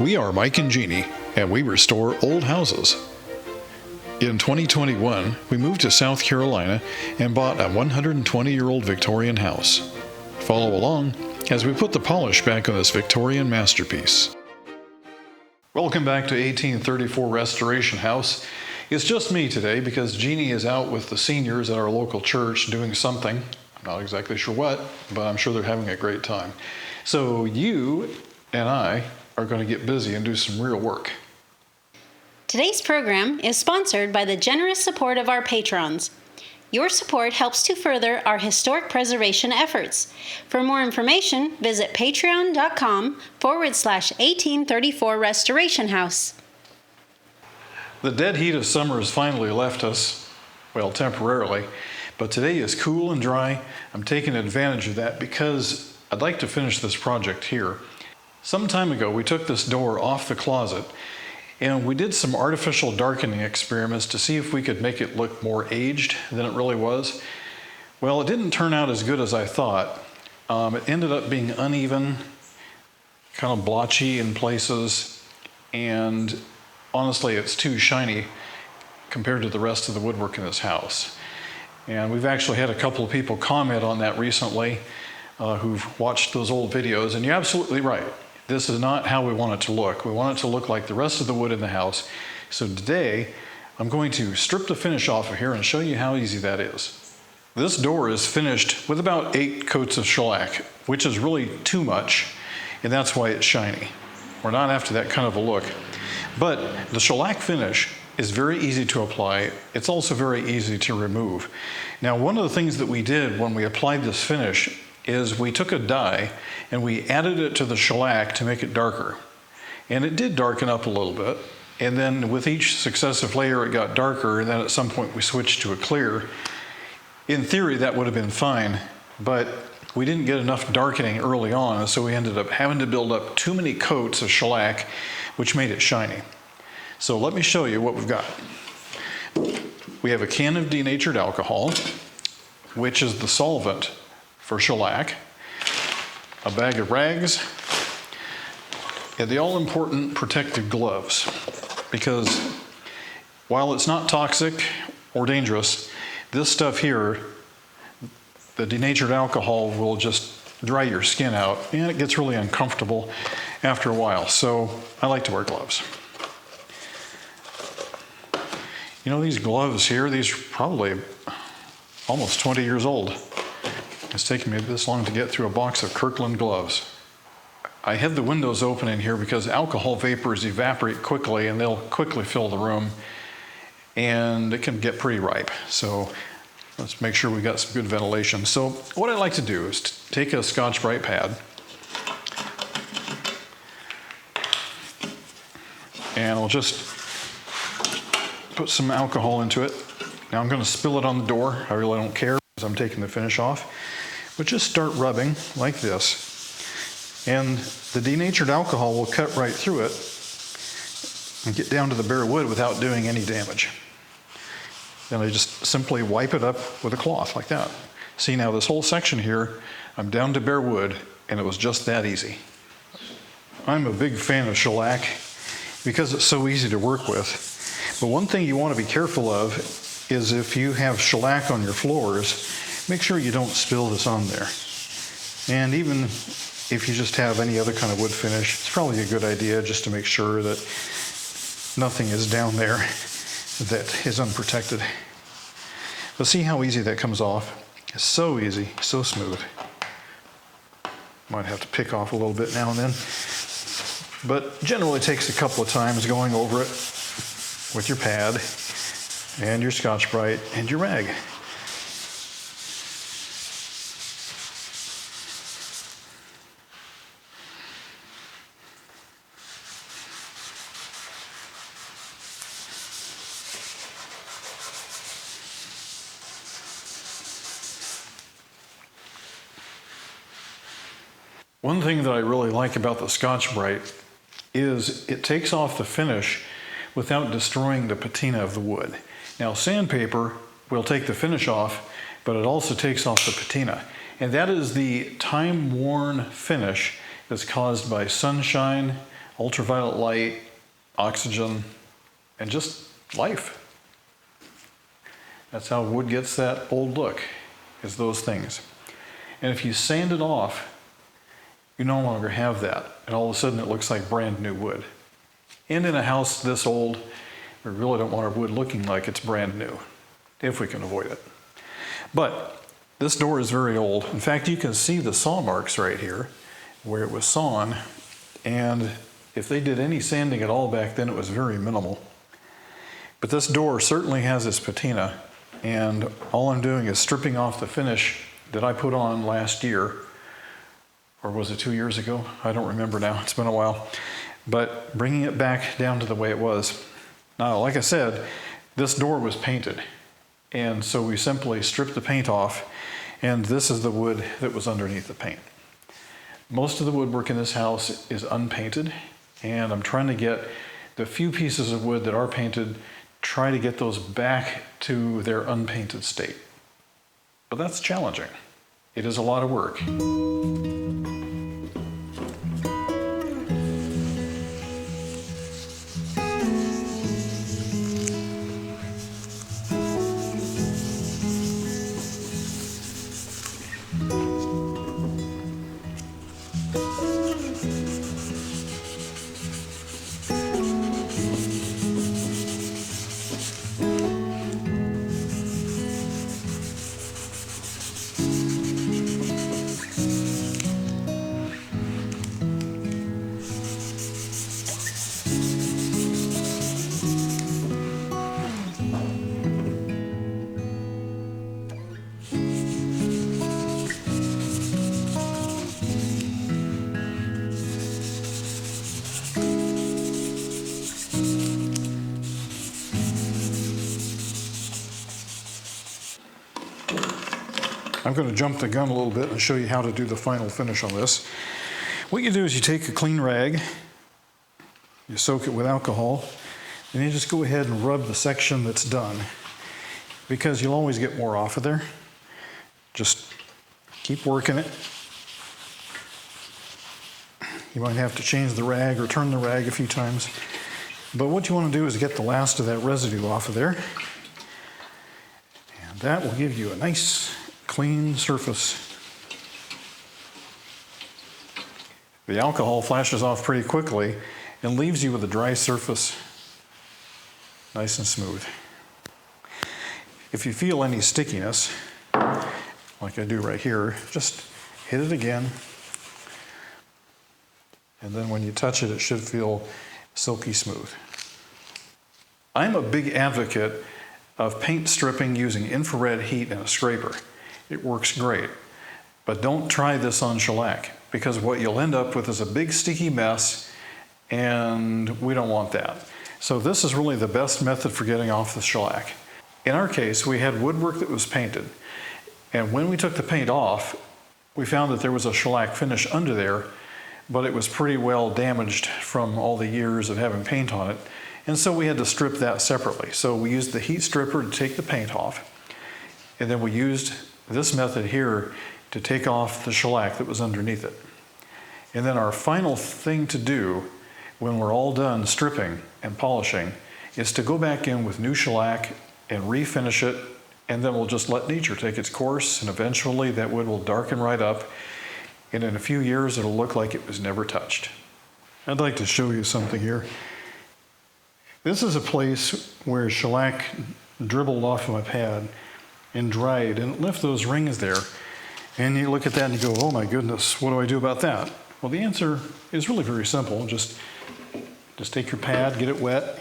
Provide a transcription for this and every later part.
We are Mike and Jeannie, and we restore old houses. In 2021, we moved to South Carolina and bought a 120-year-old Victorian house. Follow along as we put the polish back on this Victorian masterpiece. Welcome back to 1834 Restoration House. It's just me today because Jeannie is out with the seniors at our local church doing something. I'm not exactly sure what, but I'm sure they're having a great time. So you and I are going to get busy and do some real work. Today's program is sponsored by the generous support of our patrons. Your support helps to further our historic preservation efforts. For more information, visit patreon.com/1834 Restoration House. The dead heat of summer has finally left us, well, temporarily, but today is cool and dry. I'm taking advantage of that because I'd like to finish this project here. Some time ago, we took this door off the closet and we did some artificial darkening experiments to see if we could make it look more aged than it really was. Well, it didn't turn out as good as I thought. It ended up being uneven, kind of blotchy in places, and honestly, it's too shiny compared to the rest of the woodwork in this house. And we've actually had a couple of people comment on that recently who've watched those old videos, and you're absolutely right. This is not how we want it to look. We want it to look like the rest of the wood in the house. So today, I'm going to strip the finish off of here and show you how easy that is. This door is finished with about 8 coats of shellac, which is really too much, and that's why it's shiny. We're not after that kind of a look. But the shellac finish is very easy to apply. It's also very easy to remove. Now, one of the things that we did when we applied this finish is we took a dye and we added it to the shellac to make it darker. And it did darken up a little bit. And then with each successive layer, it got darker. And then at some point we switched to a clear. In theory, that would have been fine, but we didn't get enough darkening early on. So we ended up having to build up too many coats of shellac, which made it shiny. So let me show you what we've got. We have a can of denatured alcohol, which is the solvent for shellac, a bag of rags, and the all-important protective gloves, because while it's not toxic or dangerous, this stuff here, the denatured alcohol, will just dry your skin out, and it gets really uncomfortable after a while. So I like to wear gloves. You know, these gloves here, these are probably almost 20 years old. It's taken me this long to get through a box of Kirkland gloves. I had the windows open in here because alcohol vapors evaporate quickly and they'll quickly fill the room, and it can get pretty ripe. So let's make sure we got some good ventilation. So what I like to do is take a Scotch-Brite pad and I'll just put some alcohol into it. Now I'm going to spill it on the door. I really don't care because I'm taking the finish off. But just start rubbing like this. And the denatured alcohol will cut right through it and get down to the bare wood without doing any damage. Then I just simply wipe it up with a cloth like that. See, now this whole section here, I'm down to bare wood, and it was just that easy. I'm a big fan of shellac because it's so easy to work with. But one thing you want to be careful of is if you have shellac on your floors, make sure you don't spill this on there. And even if you just have any other kind of wood finish, it's probably a good idea just to make sure that nothing is down there that is unprotected. But see how easy that comes off? It's so easy, so smooth. Might have to pick off a little bit now and then. But generally it takes a couple of times going over it with your pad and your Scotch-Brite and your rag. One thing that I really like about the Scotch-Brite is it takes off the finish without destroying the patina of the wood. Now, sandpaper will take the finish off, but it also takes off the patina. And that is the time-worn finish that's caused by sunshine, ultraviolet light, oxygen, and just life. That's how wood gets that old look, is those things. And if you sand it off, you no longer have that. And all of a sudden it looks like brand new wood. And in a house this old, we really don't want our wood looking like it's brand new, if we can avoid it. But this door is very old. In fact, you can see the saw marks right here where it was sawn. And if they did any sanding at all back then, it was very minimal. But this door certainly has its patina. And all I'm doing is stripping off the finish that I put on last year. Or was it 2 years ago? I don't remember now. It's been a while. But bringing it back down to the way it was. Now, like I said, this door was painted. And so we simply stripped the paint off. And this is the wood that was underneath the paint. Most of the woodwork in this house is unpainted. And I'm trying to get the few pieces of wood that are painted, try to get those back to their unpainted state. But that's challenging. It is a lot of work. I'm going to jump the gun a little bit and show you how to do the final finish on this. What you do is you take a clean rag, you soak it with alcohol, and you just go ahead and rub the section that's done, because you'll always get more off of there. Just keep working it. You might have to change the rag or turn the rag a few times. But what you want to do is get the last of that residue off of there. And that will give you a nice clean surface. The alcohol flashes off pretty quickly and leaves you with a dry surface, nice and smooth. If you feel any stickiness, like I do right here, just hit it again. And then when you touch it, it should feel silky smooth. I'm a big advocate of paint stripping using infrared heat and a scraper. It works great. But don't try this on shellac, because what you'll end up with is a big sticky mess, and we don't want that. So this is really the best method for getting off the shellac. In our case, we had woodwork that was painted, and when we took the paint off, we found that there was a shellac finish under there, but it was pretty well damaged from all the years of having paint on it, and so we had to strip that separately. So we used the heat stripper to take the paint off, and then we used this method here to take off the shellac that was underneath it. And then our final thing to do when we're all done stripping and polishing is to go back in with new shellac and refinish it, and then we'll just let nature take its course, and eventually that wood will darken right up, and in a few years it'll look like it was never touched. I'd like to show you something here. This is a place where shellac dribbled off of my pad and dried, and it left those rings there. And you look at that and you go, oh my goodness, what do I do about that? Well, the answer is really very simple. Just take your pad, get it wet,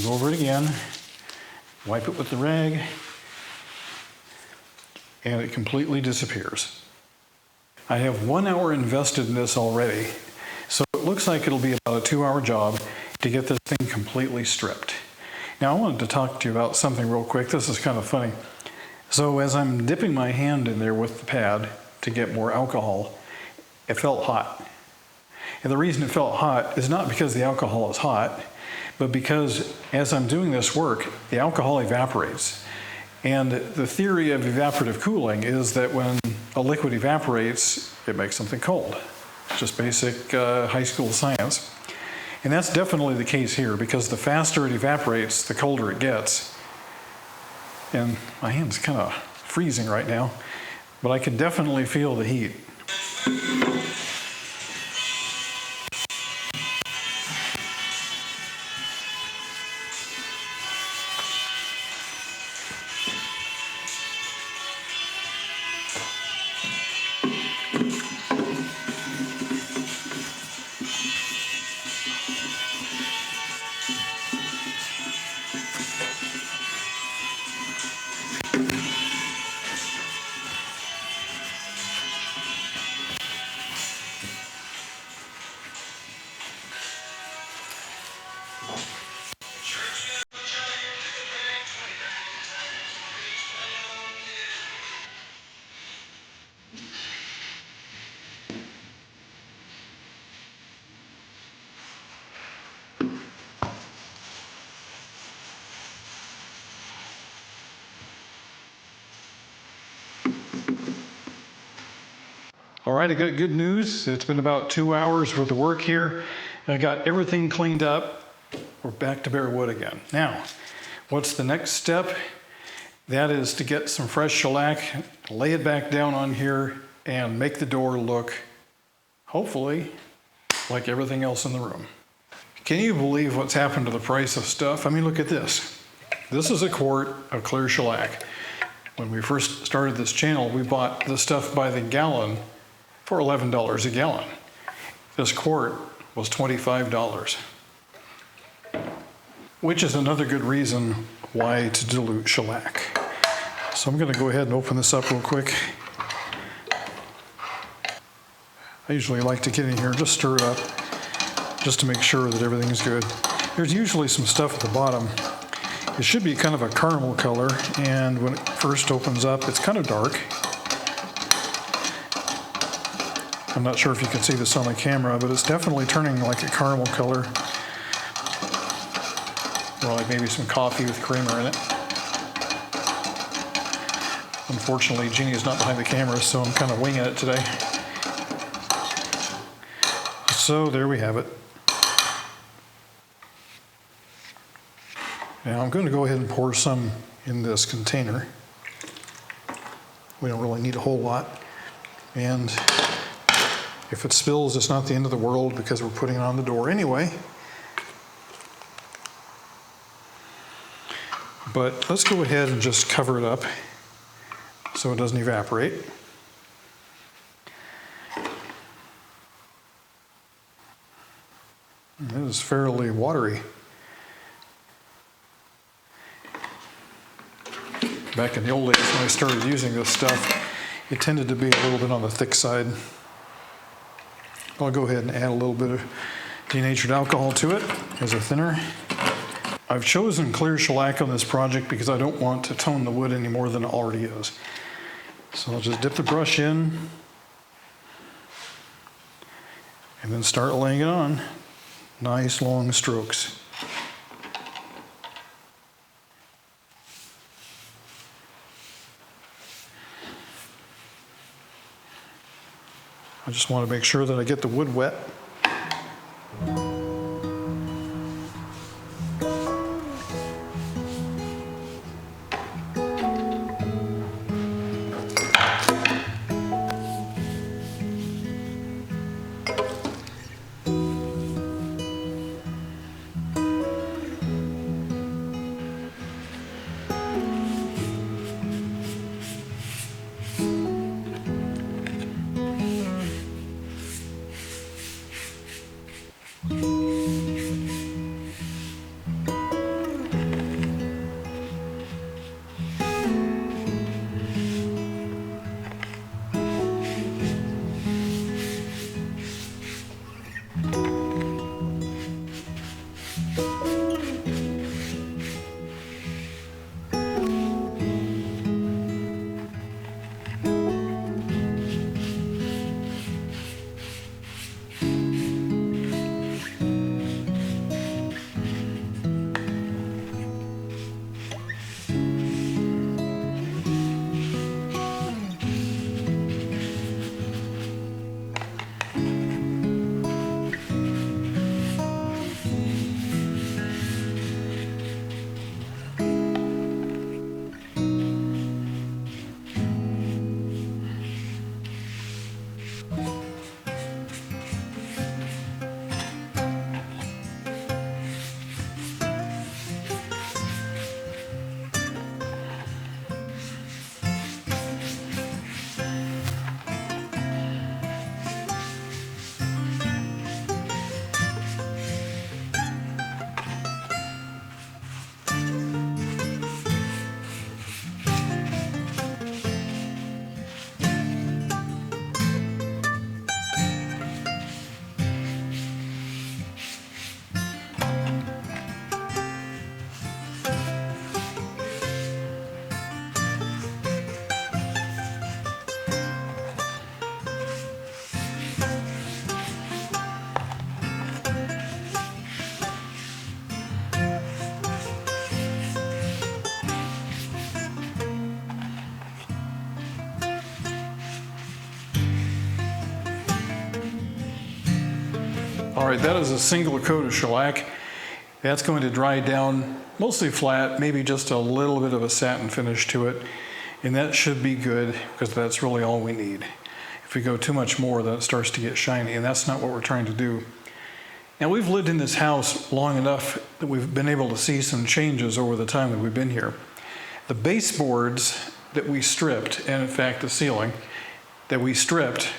go over it again, wipe it with the rag, and it completely disappears. I have 1 hour invested in this already, so it looks like it'll be about a 2-hour job to get this thing completely stripped. Now, I wanted to talk to you about something real quick. This is kind of funny. So as I'm dipping my hand in there with the pad to get more alcohol, it felt hot. And the reason it felt hot is not because the alcohol is hot, but because as I'm doing this work, the alcohol evaporates. And the theory of evaporative cooling is that when a liquid evaporates, it makes something cold. just basic high school science. And that's definitely the case here, because the faster it evaporates, the colder it gets. And my hand's kind of freezing right now, but I can definitely feel the heat. All right, I got good news. It's been about 2 hours worth of work here. I got everything cleaned up. We're back to bare wood again. Now, what's the next step? That is to get some fresh shellac, lay it back down on here, and make the door look, hopefully, like everything else in the room. Can you believe what's happened to the price of stuff? I mean, look at this. This is a quart of clear shellac. When we first started this channel, we bought the stuff by the gallon for $11 a gallon. This quart was $25, which is another good reason why to dilute shellac. So I'm gonna go ahead and open this up real quick. I usually like to get in here and just stir it up, just to make sure that everything's good. There's usually some stuff at the bottom. It should be kind of a caramel color, and when it first opens up, it's kind of dark. I'm not sure if you can see this on the camera, but it's definitely turning like a caramel color. Or like maybe some coffee with creamer in it. Unfortunately, Jeannie is not behind the camera, so I'm kind of winging it today. So there we have it. Now I'm going to go ahead and pour some in this container. We don't really need a whole lot. And if it spills, it's not the end of the world because we're putting it on the door anyway. But let's go ahead and just cover it up so it doesn't evaporate. It is fairly watery. Back in the old days when I started using this stuff, it tended to be a little bit on the thick side. I'll go ahead and add a little bit of denatured alcohol to it as a thinner. I've chosen clear shellac on this project because I don't want to tone the wood any more than it already is. So I'll just dip the brush in and then start laying it on. Nice long strokes. I just want to make sure that I get the wood wet. All right, that is a single coat of shellac. That's going to dry down mostly flat, maybe just a little bit of a satin finish to it. And that should be good because that's really all we need. If we go too much more, then it starts to get shiny, and that's not what we're trying to do. Now, we've lived in this house long enough that we've been able to see some changes over the time that we've been here. The baseboards that we stripped, and in fact the ceiling that we stripped,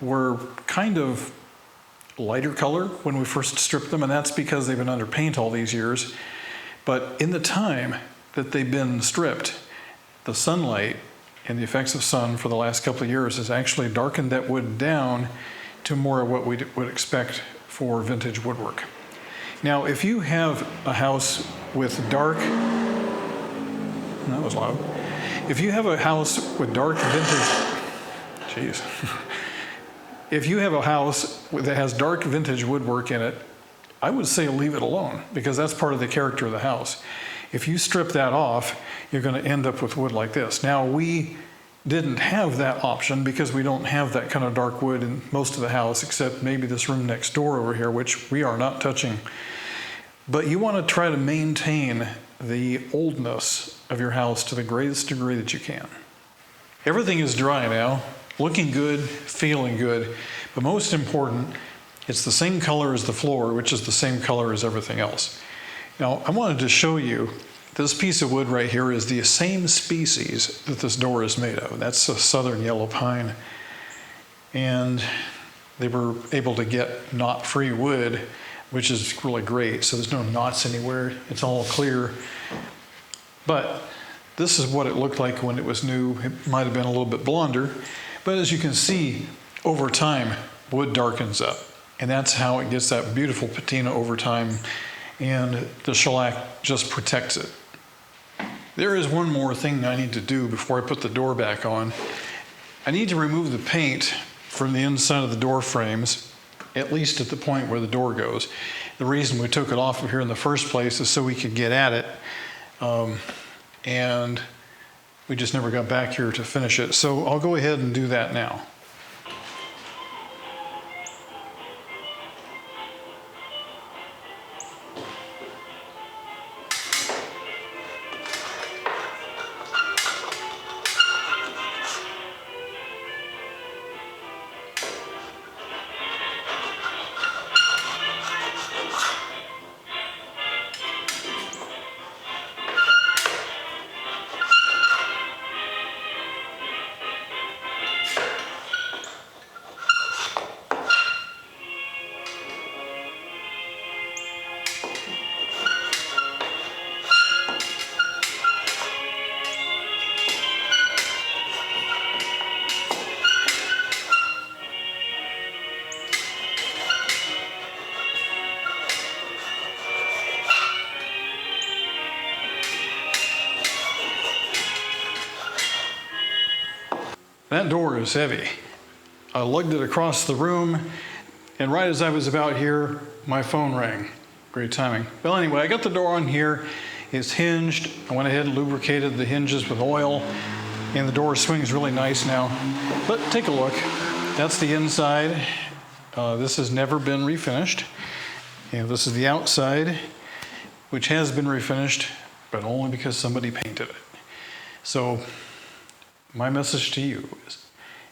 were kind of lighter color when we first stripped them, and that's because they've been under paint all these years. But in the time that they've been stripped, the sunlight and the effects of sun for the last couple of years has actually darkened that wood down to more of what we would expect for vintage woodwork. Now, if you have a house with dark, that was loud. If you have a house with dark vintage, if you have a house that has dark vintage woodwork in it, I would say leave it alone because that's part of the character of the house. If you strip that off, you're going to end up with wood like this. Now, we didn't have that option because we don't have that kind of dark wood in most of the house, except maybe this room next door over here, which we are not touching. But you want to try to maintain the oldness of your house to the greatest degree that you can. Everything is dry now, looking good, feeling good, but most important, it's the same color as the floor, which is the same color as everything else. Now, I wanted to show you this piece of wood right here is the same species that this door is made of. That's a southern yellow pine. And they were able to get knot-free wood, which is really great. So there's no knots anywhere. It's all clear. But this is what it looked like when it was new. It might have been a little bit blonder. But as you can see, over time, wood darkens up. And that's how it gets that beautiful patina over time. And the shellac just protects it. There is one more thing I need to do before I put the door back on. I need to remove the paint from the inside of the door frames, at least at the point where the door goes. The reason we took it off of here in the first place is so we could get at it. And we just never got back here to finish it. So I'll go ahead and do that now. That door is heavy. I lugged it across the room, and right as I was about here, my phone rang. Great timing. Well, anyway, I got the door on here. It's hinged. I went ahead and lubricated the hinges with oil, and the door swings really nice now. But take a look. That's the inside. This has never been refinished. And this is the outside, which has been refinished, but only because somebody painted it. So my message to you is,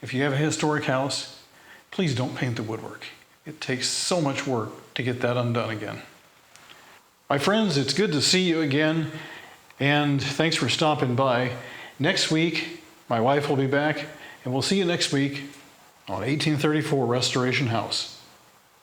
if you have a historic house, please don't paint the woodwork. It takes so much work to get that undone again. My friends, it's good to see you again, and thanks for stopping by. Next week, my wife will be back, and we'll see you next week on 1834 Restoration House.